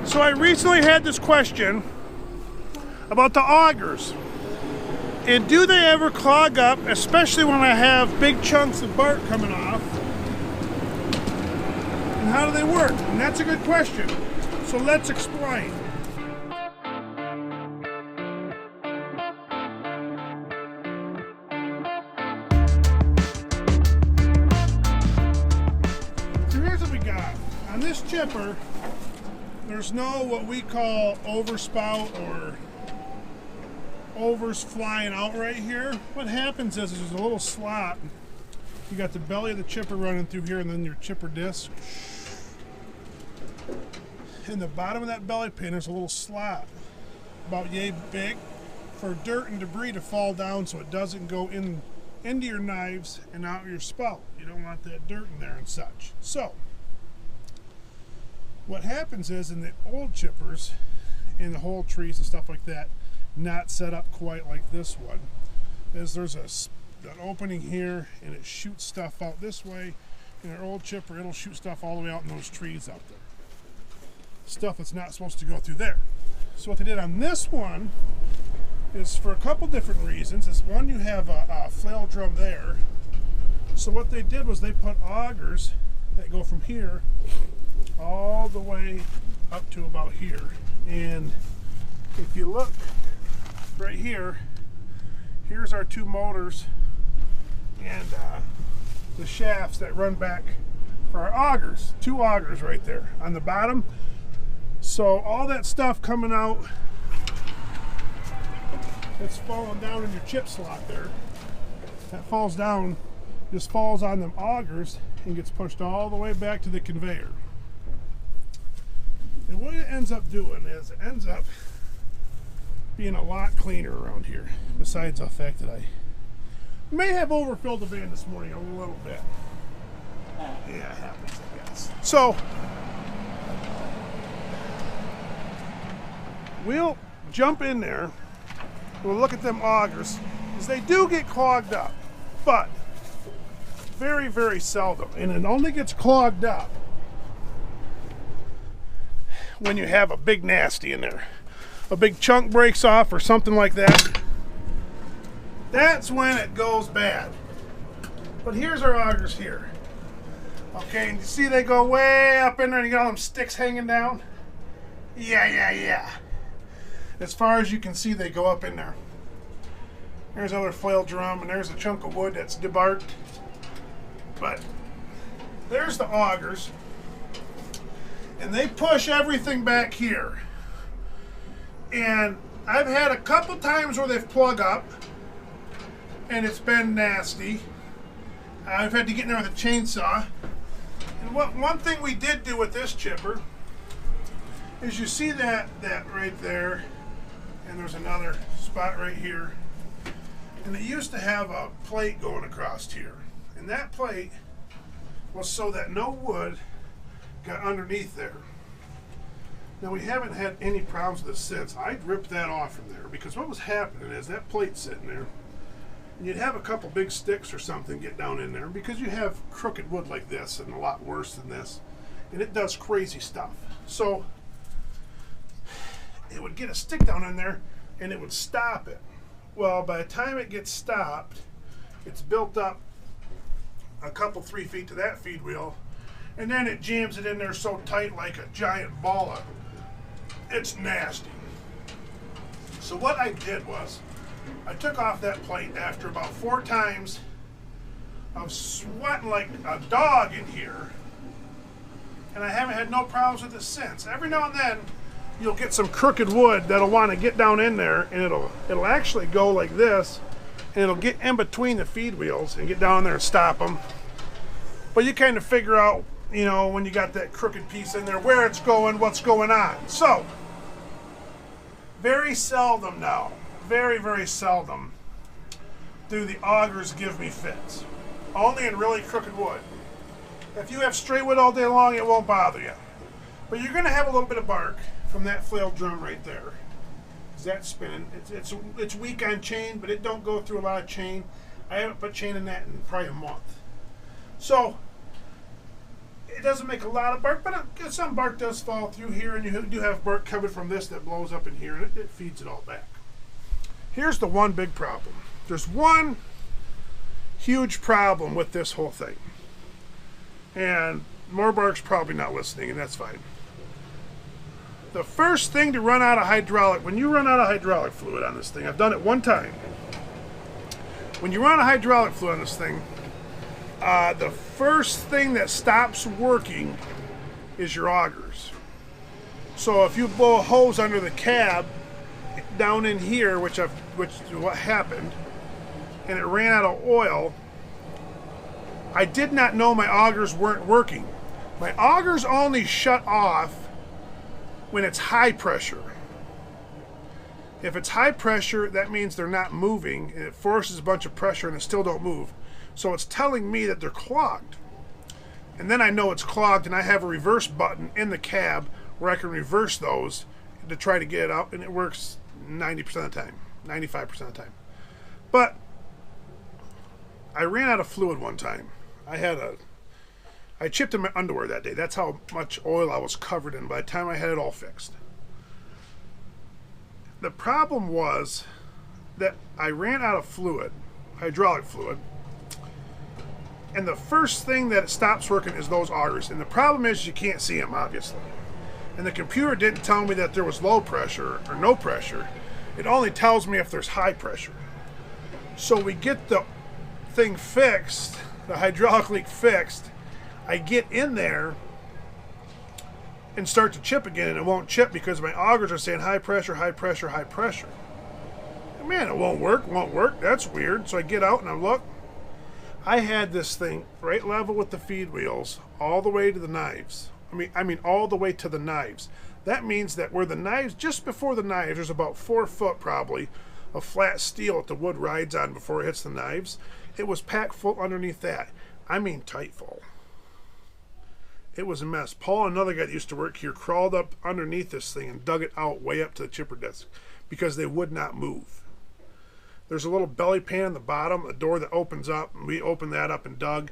So I recently had this question about the augers. And do they ever clog up, especially when I have big chunks of bark coming off? And how do they work? And that's a good question. So let's explain. So here's what we got. On this chipper, there's no what we call overspout or overs flying out right here. What happens is there's a little slot. You got the belly of the chipper running through here and then your chipper disc. In the bottom of that belly pin there's a little slot about yay big for dirt and debris to fall down so it doesn't go into your knives and out your spout. You don't want that dirt in there and such. So what happens is in the old chippers, in the whole trees and stuff like that, not set up quite like this one, is there's an opening here and it shoots stuff out this way. In our old chipper, it'll shoot stuff all the way out in those trees out there. Stuff that's not supposed to go through there. So what they did on this one is for a couple different reasons. Is one, you have a flail drum there. So what they did was they put augers that go from here all the way up to about here. And if you look right here, here's our two motors and the shafts that run back for our augers. Two augers right there on the bottom. So all that stuff coming out that's falling down in your chip slot there, that falls down, just falls on them augers and gets pushed all the way back to the conveyor. And what it ends up doing is it ends up being a lot cleaner around here, besides the fact that I may have overfilled the van this morning a little bit. Yeah, it happens, I guess. So we'll jump in there, we'll look at them augers, because they do get clogged up, but very, very seldom. And it only gets clogged up when you have a big nasty in there. A big chunk breaks off or something like that. That's when it goes bad. But here's our augers here. Okay, and you see they go way up in there and you got all them sticks hanging down? Yeah. As far as you can see, they go up in there. There's another flail drum and there's a chunk of wood that's debarked. But there's the augers. And they push everything back here. And I've had a couple times where they've plugged up and it's been nasty. I've had to get in there with a chainsaw. And one thing we did do with this chipper is you see that right there, and there's another spot right here. And it used to have a plate going across here. And that plate was so that no wood got underneath there. Now we haven't had any problems with this since. I ripped that off from there because what was happening is that plate's sitting there and you'd have a couple big sticks or something get down in there because you have crooked wood like this and a lot worse than this, and it does crazy stuff. So it would get a stick down in there and it would stop it. Well, by the time it gets stopped, it's built up a couple 3 feet to that feed wheel, and then it jams it in there so tight like a giant ball of, it's nasty. So what I did was I took off that plate after about 4 times of sweating like a dog in here, and I haven't had no problems with it since. Every now and then you'll get some crooked wood that'll want to get down in there, and it'll actually go like this, and it'll get in between the feed wheels and get down there and stop them. But you kind of figure out, you know, when you got that crooked piece in there, where it's going, what's going on. So very seldom now, very, very seldom do the augers give me fits. Only in really crooked wood. If you have straight wood all day long, it won't bother you. But you're going to have a little bit of bark from that flail drum right there. Is that spinning? It's weak on chain, but it don't go through a lot of chain. I haven't put chain in that in probably a month. So It doesn't make a lot of bark, but some bark does fall through here, and you do have bark coming from this that blows up in here, and it feeds it all back. Here's the one big problem. There's one huge problem with this whole thing. And Morbark's probably not listening, and that's fine. The first thing to run out of hydraulic, when you run out of hydraulic fluid on this thing, I've done it one time. When you run out of hydraulic fluid on this thing, the first thing that stops working is your augers. So if you blow a hose under the cab down in here, which is what happened, and it ran out of oil, I did not know my augers weren't working. My augers only shut off when it's high pressure. If it's high pressure, that means they're not moving, and it forces a bunch of pressure and it still don't move. So it's telling me that they're clogged. And then I know it's clogged, and I have a reverse button in the cab where I can reverse those to try to get it out, and it works 90% of the time, 95% of the time. But I ran out of fluid one time. I chipped in my underwear that day. That's how much oil I was covered in by the time I had it all fixed. The problem was that I ran out of fluid, hydraulic fluid, and the first thing that it stops working is those augers. And the problem is you can't see them, obviously. And the computer didn't tell me that there was low pressure or no pressure. It only tells me if there's high pressure. So we get the thing fixed, the hydraulic leak fixed. I get in there and start to chip again, and it won't chip because my augers are saying high pressure, high pressure, high pressure. And man, it won't work. That's weird. So I get out and I look. I had this thing right level with the feed wheels all the way to the knives. I mean all the way to the knives. That means that where the knives, just before the knives, there's about 4 foot probably of flat steel that the wood rides on before it hits the knives. It was packed full underneath that. I mean tight full. It was a mess. Paul, another guy that used to work here, crawled up underneath this thing and dug it out way up to the chipper desk because they would not move. There's a little belly pan on the bottom, a door that opens up, and we opened that up and dug.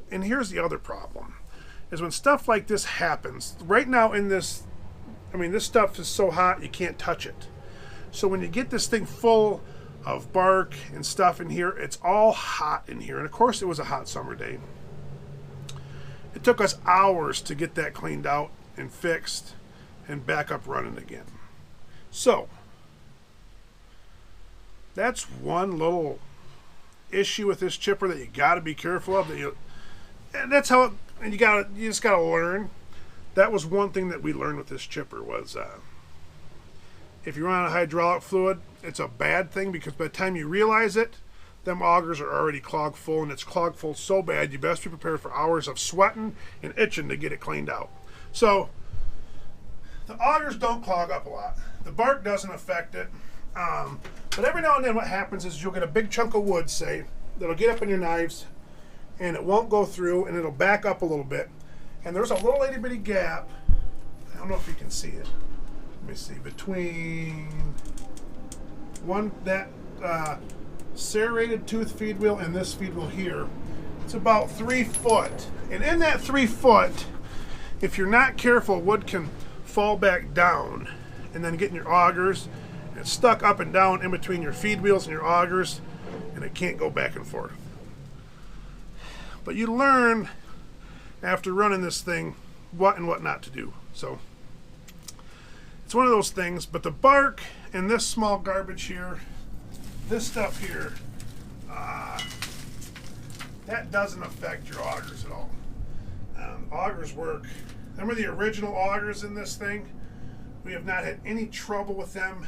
And here's the other problem, is when stuff like this happens, right now in this, this stuff is so hot you can't touch it. So when you get this thing full of bark and stuff in here, it's all hot in here. And of course it was a hot summer day. It took us hours to get that cleaned out and fixed and back up running again. So that's one little issue with this chipper that you got to be careful of. And that's how you just got to learn. That was one thing that we learned with this chipper was if you run out of hydraulic fluid, it's a bad thing because by the time you realize it, them augers are already clogged full, and it's clogged full so bad you best be prepared for hours of sweating and itching to get it cleaned out. So the augers don't clog up a lot. The bark doesn't affect it. But every now and then what happens is you'll get a big chunk of wood, say, that'll get up in your knives, and it won't go through, and it'll back up a little bit. And there's a little itty bitty gap. I don't know if you can see it. Let me see. Between that serrated tooth feed wheel and this feed wheel here, it's about 3 foot. And in that 3 foot, if you're not careful, wood can fall back down and then get in your augers. It's stuck up and down in between your feed wheels and your augers, and it can't go back and forth. But you learn after running this thing what and what not to do. So it's one of those things. But the bark and this small garbage here, this stuff here, that doesn't affect your augers at all. Augers work. Remember the original augers in this thing? We have not had any trouble with them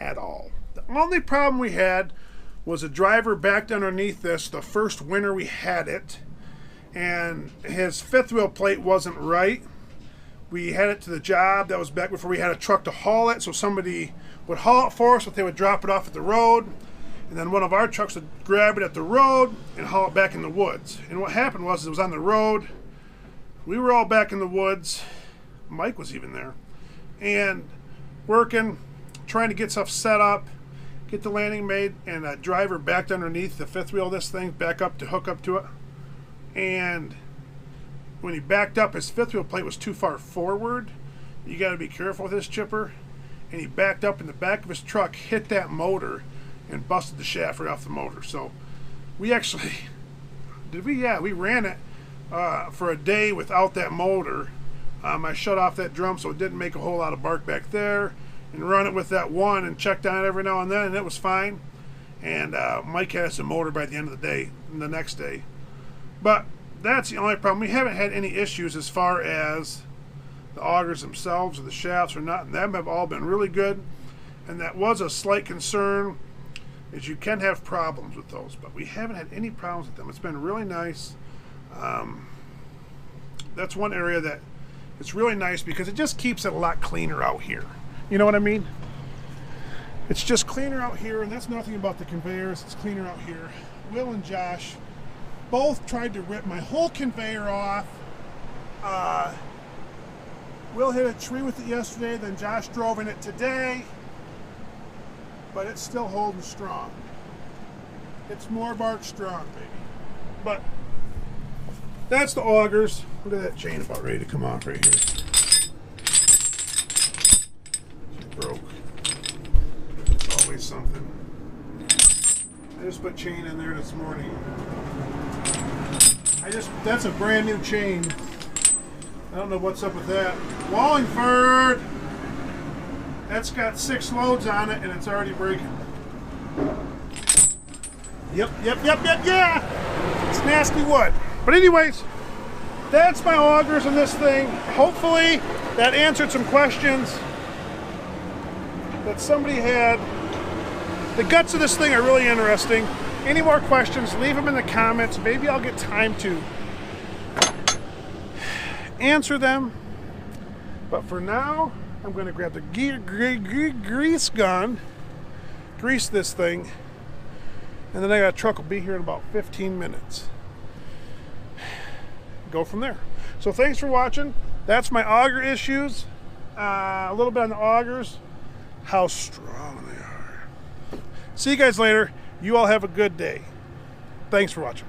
at all. The only problem we had was a driver backed underneath this the first winter we had it, and his fifth wheel plate wasn't right. We had it to the job. That was back before we had a truck to haul it, so somebody would haul it for us, but they would drop it off at the road, and then one of our trucks would grab it at the road and haul it back in the woods. And what happened was it was on the road. We were all back in the woods. Mike was even there, and working, trying to get stuff set up, get the landing made, and a driver backed underneath the fifth wheel of this thing, back up to hook up to it. And when he backed up, his fifth wheel plate was too far forward. You got to be careful with this chipper. And he backed up in the back of his truck, hit that motor, and busted the shaft right off the motor. So we actually, yeah, we ran it for a day without that motor. I shut off that drum so it didn't make a whole lot of bark back there, and run it with that one and checked on it every now and then, and it was fine. And Mike had us a motor by the end of the day, the next day. But that's the only problem. We haven't had any issues as far as the augers themselves or the shafts or not. Them have all been really good. And that was a slight concern, is you can have problems with those, but we haven't had any problems with them. It's been really nice. That's one area that it's really nice because it just keeps it a lot cleaner out here. You know what I mean? It's just cleaner out here, and that's nothing about the conveyors. It's cleaner out here. Will and Josh both tried to rip my whole conveyor off. Will hit a tree with it yesterday, then Josh drove in it today, but it's still holding strong. It's Morbark strong, baby. But that's the augers. Look at that chain about ready to come off right here. It broke. It's always something. I just put chain in there this morning. That's a brand new chain. I don't know what's up with that. Wallingford! That's got 6 loads on it and it's already breaking. Yep, yeah! It's nasty wood. But anyways, that's my augers on this thing. Hopefully that answered some questions that somebody had. The guts of this thing are really interesting. Any more questions, leave them in the comments. Maybe I'll get time to answer them. But for now, I'm going to grab the grease gun, grease this thing, and then I got a truck will be here in about 15 minutes. Go from there. So thanks for watching. That's my auger issues. A little bit on the augers, how strong they are. See you guys later. You all have a good day. Thanks for watching.